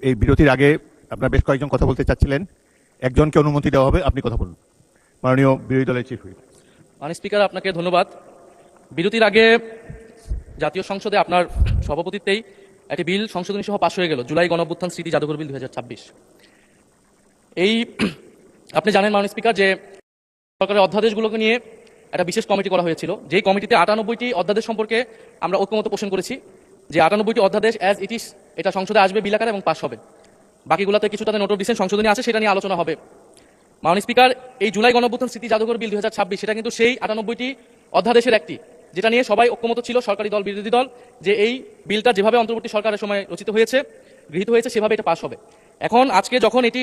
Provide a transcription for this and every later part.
এই বিরতির আগে আপনার বেশ কয়েকজন কথা বলতে চাচ্ছিলেন, একজনকে অনুমতি দেওয়া হবে, আপনি কথা বলুন। মাননীয় বিরোধী দলের চিফ হুইপ। মাননীয় স্পিকার, আপনাকে ধন্যবাদ। বিরতির আগে জাতীয় সংসদে আপনার সভাপতিত্বেই একটি বিল সংশোধনী সহ পাশ হয়ে গেল, জুলাই গণঅভ্যুত্থান স্মৃতি জাদুঘর বিল 2026। এই আপনি জানেন মাননীয় স্পিকার যে সরকারের অধ্যাদেশগুলোকে নিয়ে একটা বিশেষ কমিটি করা হয়েছিল, যেই কমিটিতে 98টি অধ্যাদেশ সম্পর্কে আমরা ঐক্যমত পোষণ করেছি যে 98টি অধ্যাদেশ অ্যাজ ইট ইজ এটা সংসদে আসবে বিল আকারে এবং পাশ হবে। বাকিগুলোতে কিছুটাতে নোট অফ ডিসেন্ট সংশোধনী আছে, সেটা নিয়ে আলোচনা হবে। মাননীয় স্পিকার, এই জুলাই গণঅভ্যুত্থান স্মৃতি জাদুঘর বিল 2026 সেটা কিন্তু সেই 98টি অধ্যাদেশের একটি, যেটা নিয়ে সবাই ঐক্যমত ছিল, সরকারি দল বিরোধী দল, যে এই বিলটা যেভাবে অন্তর্বর্তী সরকারের সময় রচিত হয়েছে, গৃহীত হয়েছে, সেভাবে এটা পাশ হবে। এখন আজকে যখন এটি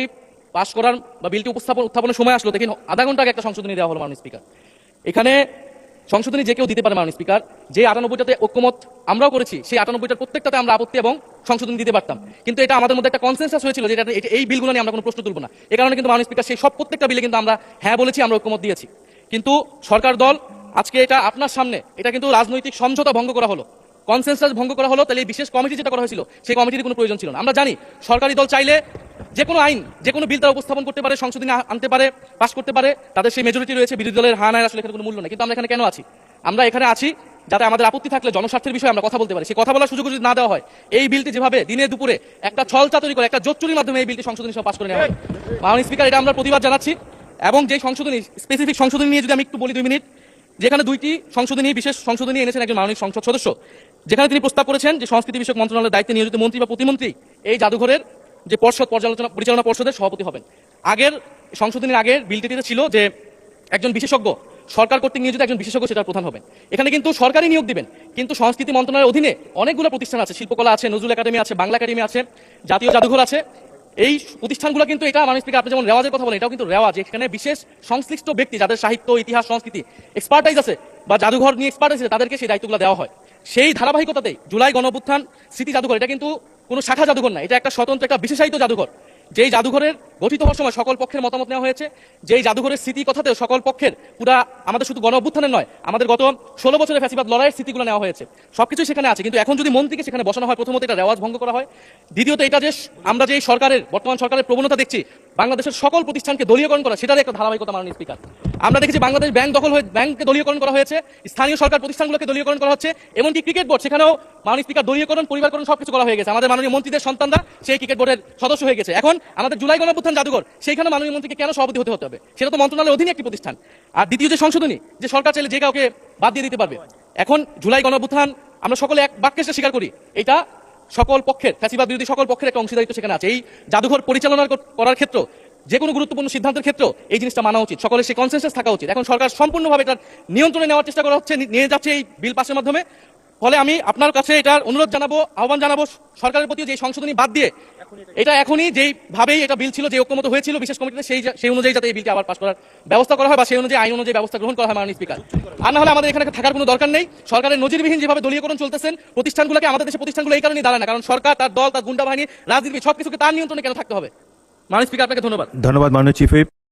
পাশ করার বা বিলটি উত্থাপনের সময় আসলো, দেখেন আধা ঘন্টা আগে একটা সংশোধনী দেওয়া হলো মাননীয় স্পিকার। এখানে সংশোধনী যে কেউ দিতে পারে মাননীয় স্পিকার, যে 98টাতে ঐক্যমত আমরাও করেছি, সেই 98টার প্রত্যেকটাতে আমরা আপত্তি এবং সংশোধনী দিতে পারতাম, কিন্তু এটা আমাদের মধ্যে একটা কনসেনসাস হয়েছিল যে এই বিলগুলো নিয়ে আমরা কোনো প্রশ্ন তুলব না। এই কারণে কিন্তু মাননীয় স্পিকার সেই সব প্রত্যেকটা বিলে কিন্তু আমরা হ্যাঁ বলেছি, আমরা ঐক্যমত দিয়েছি। কিন্তু সরকার দল আজকে এটা আপনার সামনে, এটা কিন্তু রাজনৈতিক সমঝোতা ভঙ্গ করা হলো, কনসেনসাস ভঙ্গ করা হলো। তাহলে এই বিশেষ কমিটি যেটা করা হয়েছিল, সেই কমিটির কোনো প্রয়োজন ছিল না। আমরা জানি সরকারি দল চাইলে যে কোনো আইন, যে কোনো বিল তারা উপস্থাপন করতে পারে, সংশোধনী আনতে পারে, পাস করতে পারে, তাদের সেই মেজরিটি রয়েছে। বিরোধী দলের হা নাই আসলে এখানে কোনো মূল্য নেই। কিন্তু আমরা এখানে কেন আছি? আমরা এখানে আছি যাতে আমাদের আপত্তি থাকলে জনস্বার্থের বিষয়ে আমরা কথা বলতে পারি। সেই কথা বলার সুযোগ যদি না দেওয়া হয়, এই বিলটি যেভাবে দিনে দুপুরে একটা ছল চাতুরি করে, একটা জোচ্চুরির মাধ্যমে এই বিলটি সংশোধনী সহ পাস করে নেওয়া হয়, মাননীয় স্পিকার, এটা আমরা প্রতিবাদ জানাচ্ছি। এবং যে সংশোধনী, স্পেসিফিক সংশোধনী নিয়ে যদি আমি একটু বলি 2 মিনিট, যেখানে 2টি সংশোধনী, বিশেষ সংশোধনী এনেছেন একজন মাননীয় সংসদ সদস্য, যেখানে তিনি প্রস্তাব করেছেন যে সংস্কৃতি বিষয়ক মন্ত্রণালয়ের দায়িত্বে নিয়োজিত মন্ত্রী বা প্রতিমন্ত্রী এই জাদুঘরের যে পরিচালনা পর্ষদের সভাপতি হবেন। আগের সংশোধনীর আগের বিলটিতে ছিল যে একজন বিশেষজ্ঞ, সরকার কর্তৃক নিয়োজিত একজন বিশেষজ্ঞ সেটার প্রধান হবেন। এখানে কিন্তু সরকারি নিয়োগ দিবেন, কিন্তু সংস্কৃতি মন্ত্রণালয়ের অধীনে অনেকগুলো প্রতিষ্ঠান আছে, শিল্পকলা আছে, নজরুল একাডেমি আছে, বাংলা একাডেমি আছে, জাতীয় জাদুঘর আছে। এই প্রতিষ্ঠানগুলো কিন্তু, এটা মাননীয় স্পিকার আপনি যেমন রেওয়াজের কথা বলেন, এটাও কিন্তু রেওয়াজ। এখানে বিশেষ সংশ্লিষ্ট ব্যক্তি যাদের সাহিত্য, ইতিহাস, সংস্কৃতি এক্সপার্টাইজ আছে বা জাদুঘর নিয়ে এক্সপার্টাইজ আছে, তাদেরকে সেই দায়িত্বগুলো দেওয়া হয়। সেই ধারাবাহিকতাতেই জুলাই গণঅভ্যুত্থান স্মৃতি জাদুঘর, এটা কিন্তু কোনো শাখা জাদুঘর না, এটা একটা স্বতন্ত্র, একটা বিশেষায়িত জাদুঘর। যেই জাদুঘরের গঠিত হওয়ার সময় সকল পক্ষের মতামত নেওয়া হয়েছে, যেই জাদুঘরের স্মৃতি কথাতেও সকল পক্ষের, পুরা আমাদের শুধু গণ অভ্যুত্থানের নয়, আমাদের গত 16 বছরের ফ্যাসিবাদ লড়াইয়ের স্মৃতিগুলো নেওয়া হয়েছে, সবকিছুই সেখানে আছে। কিন্তু এখন যদি মন্ত্রীকে সেখানে বসানো হয়, প্রথমত এটা রেওয়াজ ভঙ্গ করা হয়, দ্বিতীয়ত এটা যে আমরা যে সরকারের, বর্তমান সরকারের প্রবণতা দেখছি বাংলাদেশের সকল প্রতিষ্ঠানকে দলীয়করণ করা, সেটার একটা ধারাবাহিকতা মাননীয় স্পিকার। আমরা দেখেছি বাংলাদেশ ব্যাংক দখল হয়ে ব্যাংককে দলীয়করণ করা হয়েছে, স্থানীয় সরকার প্রতিষ্ঠানগুলোকে দলীয়করণ করা হচ্ছে, এমনকি ক্রিকেট বোর্ড, সেখানেও মাননীয় স্পিকার দলীয়করণ, পরিবারকরণ সবকিছু করা হয়ে গেছে। আমাদের মাননীয় মন্ত্রীদের সন্তানরা সেই ক্রিকেট বোর্ডের সদস্য হয়ে গেছে। এখন আমাদের জুলাই গণঅভ্যুত্থান জাদুঘর, সেইখানে মাননীয় মন্ত্রীকে কেন সভাপতি হতে হবে? সেটা তো মন্ত্রণালয়ের অধীনে একটি প্রতিষ্ঠান। আর দ্বিতীয় যে সংশোধনী, যে সরকার চাইলে যে কাউকে বাদ দিয়ে দিতে পারবে। এখন জুলাই গণঅভ্যুত্থান আমরা সকলে এক বাক্যে স্বীকার করি, এটা সকল পক্ষের, ফ্যাসিবাদ বিরোধী সকল পক্ষের একটা অংশীদারিত্ব সেখানে আছে। এই জাদুঘর পরিচালনা করার ক্ষেত্রে, যে কোনো গুরুত্বপূর্ণ সিদ্ধান্তের ক্ষেত্রে এই জিনিসটা মানা উচিত, সকলের সেই কনসেনসাস থাকা উচিত। এখন সরকার সম্পূর্ণভাবে এটার নিয়ন্ত্রণে নেওয়ার চেষ্টা করা হচ্ছে, নিয়ে যাচ্ছে এই বিল পাসের মাধ্যমে। ফলে আমি আপনার কাছে এটার অনুরোধ জানাবো, আহ্বান জানাবো সরকারের প্রতি, যে সংশোধনী বাদ দিয়ে এটা এখনই যেইভাবেই এটা বিল ছিল, যে ঐক্যমত হয়েছিল বিশেষ কমিটিতে, সেই অনুযায়ী যাতে এই বিলটি আবার পাস করার ব্যবস্থা করা হয়, বা সেই অনুযায়ী আইন অনুযায়ী ব্যবস্থা গ্রহণ করা হয় মাননীয় স্পিকার। আর না হলে আমাদের এখানে থাকার কোনো দরকার নেই। সরকারের নজিরবিহীন যেভাবে দলীয়করণ চলতেছেন প্রতিষ্ঠানগুলোকে, আমাদের দেশে প্রতিষ্ঠানগুলো এই কারণেই দাঁড়ায় না, কারণ সরকার, তার দল, তার গুন্ডা বাহিনী, রাজনীতি সবকিছুকে তার নিয়ন্ত্রণে কেন থাকতে হবে? মাননীয় স্পিকার, আপনাকে ধন্যবাদ। ধন্যবাদ মাননীয় চিফ হুইপ।